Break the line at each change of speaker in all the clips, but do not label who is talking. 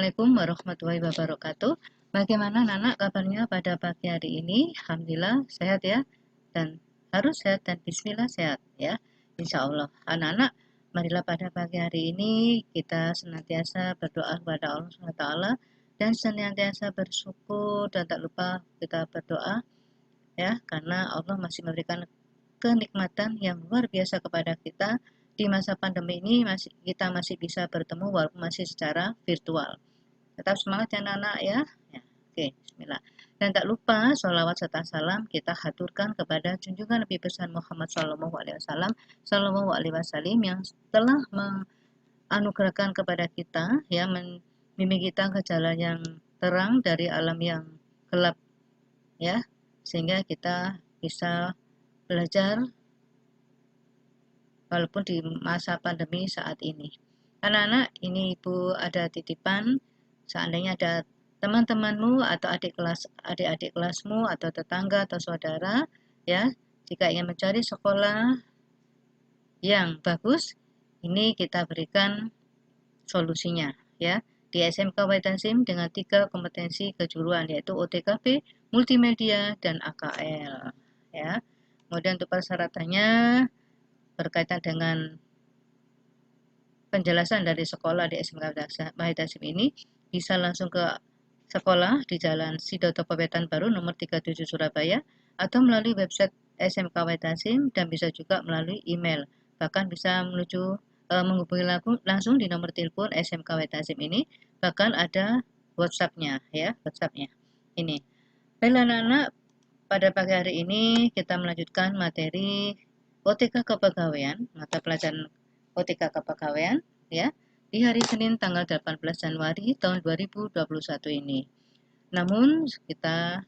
Assalamualaikum warahmatullahi wabarakatuh. Bagaimana anak kabarnya pada pagi hari ini? Alhamdulillah sehat ya, dan harus sehat dan bismillah sehat ya. Insya Allah. Anak-anak, marilah pada pagi hari ini kita senantiasa berdoa kepada Allah SWT dan senantiasa bersyukur dan tak lupa kita berdoa ya, karena Allah masih memberikan kenikmatan yang luar biasa kepada kita. Di masa pandemi ini kita masih bisa bertemu walaupun masih secara virtual. Tetap semangat ya anak-anak ya. Oke, bismillah. Dan tak lupa sholawat serta salam kita haturkan kepada junjungan Nabi besar Muhammad Sallallahu Alaihi Wasallam, Sallallahu Alaihi Wasallam yang telah menganugerahkan kepada kita, ya, membimbing kita ke jalan yang terang dari alam yang gelap, ya, sehingga kita bisa belajar walaupun di masa pandemi saat ini. Anak-anak, ini Ibu ada titipan, seandainya ada teman-temanmu atau adik-adik kelasmu atau tetangga atau saudara, ya, jika ingin mencari sekolah yang bagus, ini kita berikan solusinya, ya. Di SMK Waitansim dengan 3 kompetensi kejuruan, yaitu OTKP, multimedia, dan AKL, ya. Kemudian untuk persyaratannya berkaitan dengan penjelasan dari sekolah di SMK Wahid Hasim ini, bisa langsung ke sekolah di Jalan Sidoto Wetan Baru nomor 37 Surabaya, atau melalui website SMK Wahid Hasim, dan bisa juga melalui email. Bahkan bisa menghubungi langsung di nomor telepon SMK Wahid Hasim ini, bahkan ada WhatsApp-nya ya, WhatsApp-nya. Ini. Baiklah anak-anak, pada pagi hari ini kita melanjutkan materi OTK Kepegawaian, mata pelajaran OTK Kepegawaian, ya, di hari Senin tanggal 18 Januari tahun 2021 ini. Namun kita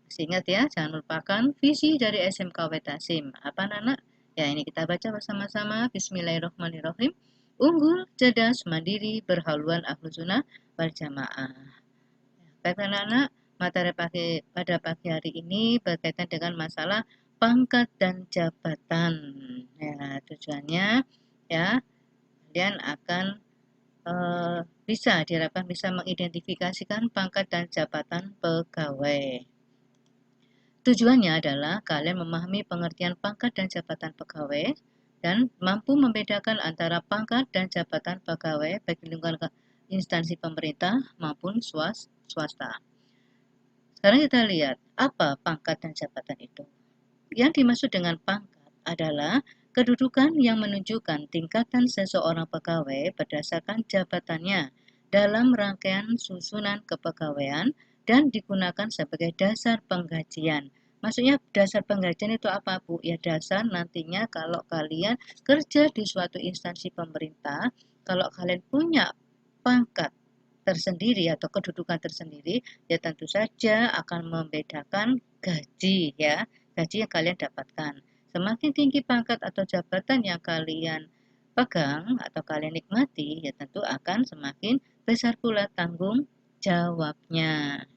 masih ingat ya, jangan lupakan visi dari SMK Wetasim. Apa anak-anak? Ya, ini kita baca bersama-sama. Bismillahirrahmanirrahim. Unggul, cerdas, mandiri, berhaluan ahlu sunnah wal jamaah. Baik anak-anak, materi pada pagi hari ini berkaitan dengan masalah pangkat dan jabatan. Ya, tujuannya ya kalian akan diharapkan bisa mengidentifikasikan pangkat dan jabatan pegawai. Tujuannya adalah kalian memahami pengertian pangkat dan jabatan pegawai dan mampu membedakan antara pangkat dan jabatan pegawai baik di lingkungan instansi pemerintah maupun swasta. Sekarang kita lihat apa pangkat dan jabatan itu. Yang dimaksud dengan pangkat adalah kedudukan yang menunjukkan tingkatan seseorang pegawai berdasarkan jabatannya dalam rangkaian susunan kepegawaian dan digunakan sebagai dasar penggajian. Maksudnya dasar penggajian itu apa, Bu? Ya dasar nantinya kalau kalian kerja di suatu instansi pemerintah, kalau kalian punya pangkat tersendiri atau kedudukan tersendiri, ya tentu saja akan membedakan gaji ya, gaji yang kalian dapatkan. Semakin tinggi pangkat atau jabatan yang kalian pegang atau kalian nikmati, ya tentu akan semakin besar pula tanggung jawabnya.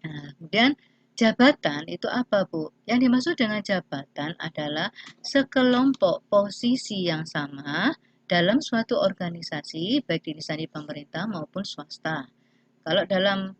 Nah, kemudian jabatan itu apa, Bu? Yang dimaksud dengan jabatan adalah sekelompok posisi yang sama dalam suatu organisasi, baik di instansi pemerintah maupun swasta. Kalau dalam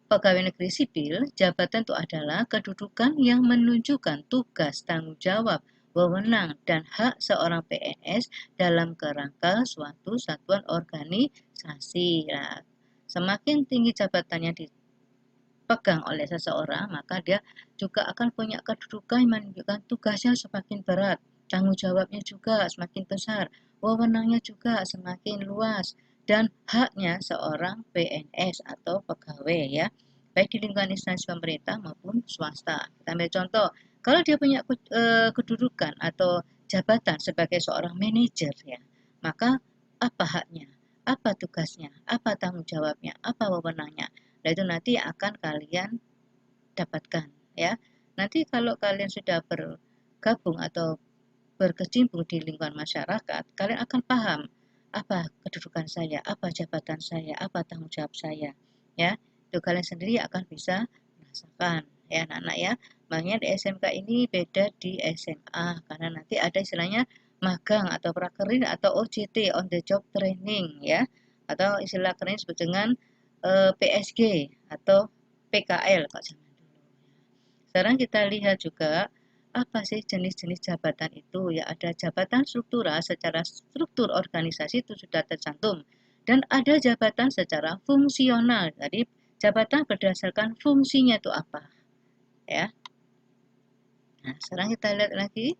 pegawai negeri sipil, jabatan itu adalah kedudukan yang menunjukkan tugas, tanggung jawab, wewenang, dan hak seorang PNS dalam kerangka suatu satuan organisasi. Nah, semakin tinggi jabatan yang dipegang oleh seseorang, maka dia juga akan punya kedudukan yang menunjukkan tugasnya semakin berat, tanggung jawabnya juga semakin besar, wewenangnya juga semakin luas, dan haknya seorang PNS atau pegawai ya, baik di lingkungan instansi pemerintah maupun swasta. Kita ambil contoh, kalau dia punya kedudukan atau jabatan sebagai seorang manajer ya, maka apa haknya, apa tugasnya, apa tanggung jawabnya, apa wewenangnya. Nah, itu nanti akan kalian dapatkan ya. Nanti kalau kalian sudah bergabung atau berkecimpung di lingkungan masyarakat, kalian akan paham apa kedudukan saya, apa jabatan saya, apa tanggung jawab saya. Ya, itu kalian sendiri akan bisa merasakan ya anak-anak ya. Makanya di SMK ini beda di SMA karena nanti ada istilahnya magang atau prakerin atau OJT on the job training ya, atau istilah keren disebut dengan PSG atau PKL kalau zaman dulu. Sekarang kita lihat juga apa sih jenis-jenis jabatan itu ya, ada jabatan struktural secara struktur organisasi itu sudah tercantum, dan ada jabatan secara fungsional. Jadi jabatan berdasarkan fungsinya itu apa ya. Nah, sekarang kita lihat lagi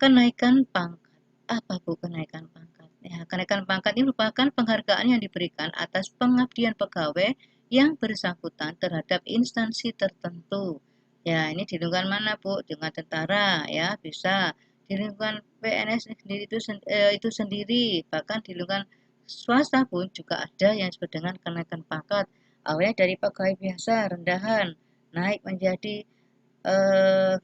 kenaikan pangkat. Apa Bu kenaikan pangkat? Ya, kenaikan pangkat ini merupakan penghargaan yang diberikan atas pengabdian pegawai yang bersangkutan terhadap instansi tertentu. Ya, ini di lingkungan mana Bu? Di lingkungan tentara ya, bisa di lingkungan PNS sendiri itu sendiri, bahkan di lingkungan swasta pun juga ada yang disebut dengan kenaikan pangkat. Awalnya dari pegawai biasa rendahan naik menjadi eh,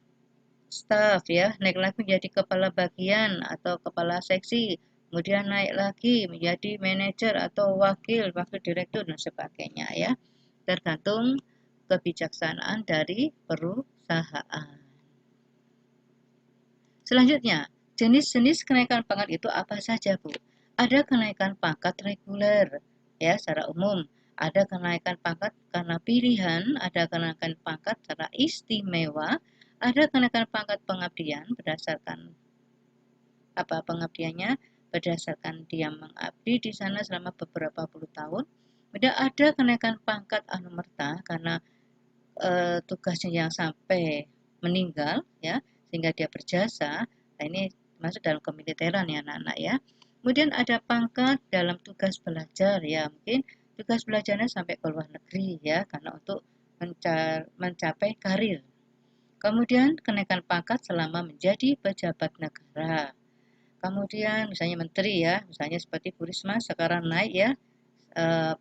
staf ya, naik lagi menjadi kepala bagian atau kepala seksi, kemudian naik lagi menjadi manajer atau wakil direktur dan sebagainya ya, tergantung kebijaksanaan dari perusahaan. Selanjutnya, jenis-jenis kenaikan pangkat itu apa saja, Bu? Ada kenaikan pangkat reguler ya secara umum, ada kenaikan pangkat karena pilihan, ada kenaikan pangkat secara istimewa, ada kenaikan pangkat pengabdian berdasarkan apa pengabdiannya, berdasarkan dia mengabdi di sana selama beberapa puluh tahun. Kemudian ada kenaikan pangkat anumerta karena tugasnya yang sampai meninggal ya, sehingga dia berjasa. Nah, ini masuk dalam kemiliteran ya anak-anak ya. Kemudian ada pangkat dalam tugas belajar ya, mungkin tugas belajarnya sampai ke luar negeri ya, karena untuk mencapai karir. Kemudian kenaikan pangkat selama menjadi pejabat negara. Kemudian misalnya menteri ya, misalnya seperti Bu Risma sekarang naik ya,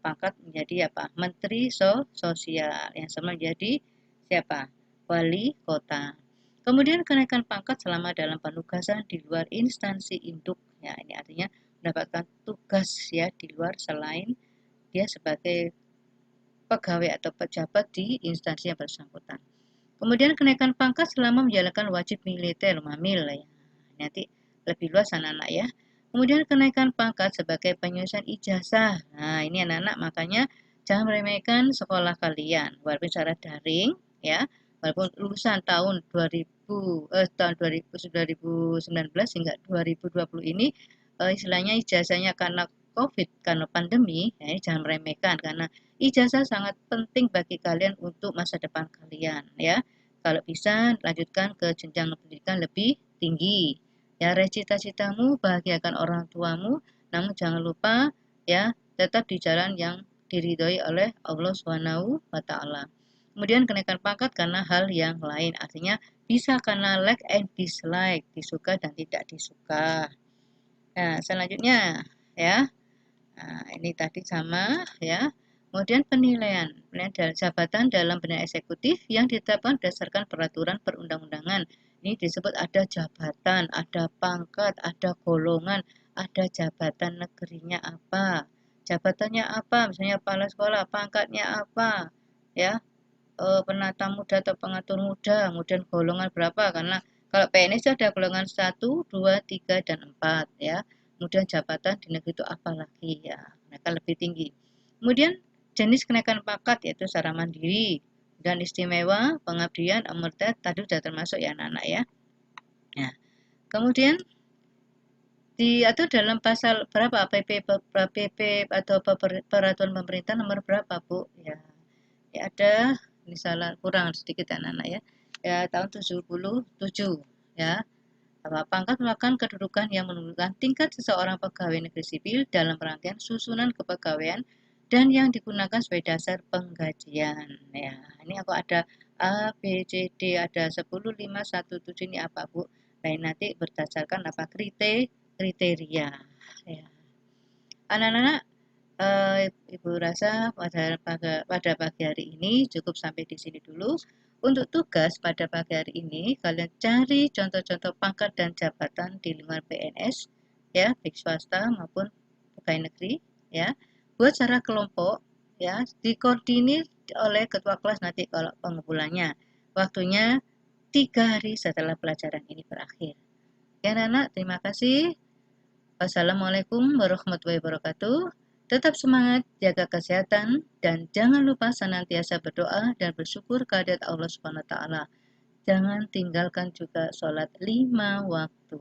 pangkat menjadi apa? Menteri Sosial yang sama menjadi siapa? Wali kota. Kemudian kenaikan pangkat selama dalam penugasan di luar instansi induk. Ya, ini artinya mendapatkan tugas ya di luar selain dia sebagai pegawai atau pejabat di instansi yang bersangkutan. Kemudian kenaikan pangkat selama menjalankan wajib militer, mamil ya. Nanti lebih luas anak-anak ya. Kemudian kenaikan pangkat sebagai penyelesaian ijazah. Nah, ini anak-anak makanya jangan meremehkan sekolah kalian. Walaupun secara daring ya, walaupun lulusan tahun 2019 hingga 2020 ini istilahnya ijazahnya karena COVID, karena pandemi, ya, jangan meremehkan karena ijazah sangat penting bagi kalian untuk masa depan kalian ya. Kalau bisa lanjutkan ke jenjang pendidikan lebih tinggi. Ya, raih cita-citamu, bahagiakan orang tuamu, namun jangan lupa ya, tetap di jalan yang diridhoi oleh Allah Subhanahu wa taala. Kemudian kenaikan pangkat karena hal yang lain, artinya bisa karena like and dislike, disuka dan tidak disuka. Nah, selanjutnya ya. Nah, ini tadi sama ya. Kemudian penilaian jabatan dalam badan eksekutif yang ditetapkan berdasarkan peraturan perundang-undangan. Ini disebut ada jabatan, ada pangkat, ada golongan, ada jabatan negerinya apa, jabatannya apa, misalnya kepala sekolah, pangkatnya apa, ya, penata muda atau pengatur muda, kemudian golongan berapa, karena kalau PNS ada golongan 1, 2, 3, dan 4 ya. Kemudian jabatan di negeri itu apa lagi ya, mereka lebih tinggi. Kemudian jenis kenaikan pangkat yaitu secara mandiri dan istimewa, pengabdian, amerta, tadi sudah termasuk ya anak-anak ya. Nah, kemudian diatur dalam pasal berapa PP atau peraturan pemerintah nomor berapa Bu ya, ya ada ini salah kurang sedikit anak-anak ya, ya tahun 77 ya, bahwa pangkat merupakan kedudukan yang menentukan tingkat seseorang pegawai negeri sipil dalam rangkaian susunan kepegawaian dan yang digunakan sebagai dasar penggajian ya. Ini aku ada A, B, C, D, ada 10, 5, 1, 7, ini apa Bu? Nah, nanti berdasarkan apa kriteria ya. Anak-anak, Ibu rasa pada pagi hari ini cukup sampai di sini dulu. Untuk tugas pada pagi hari ini, kalian cari contoh-contoh pangkat dan jabatan di lingkungan PNS, ya, baik swasta maupun pegawai negeri, ya. Buat secara kelompok, ya, dikoordinir oleh ketua kelas nanti kalau pengumpulannya. Waktunya 3 hari setelah pelajaran ini berakhir. Sekian anak, terima kasih. Wassalamualaikum warahmatullahi wabarakatuh. Tetap semangat, jaga kesehatan, dan jangan lupa senantiasa berdoa dan bersyukur kehadirat Allah Subhanahu wa Ta'ala. Jangan tinggalkan juga sholat 5 waktu.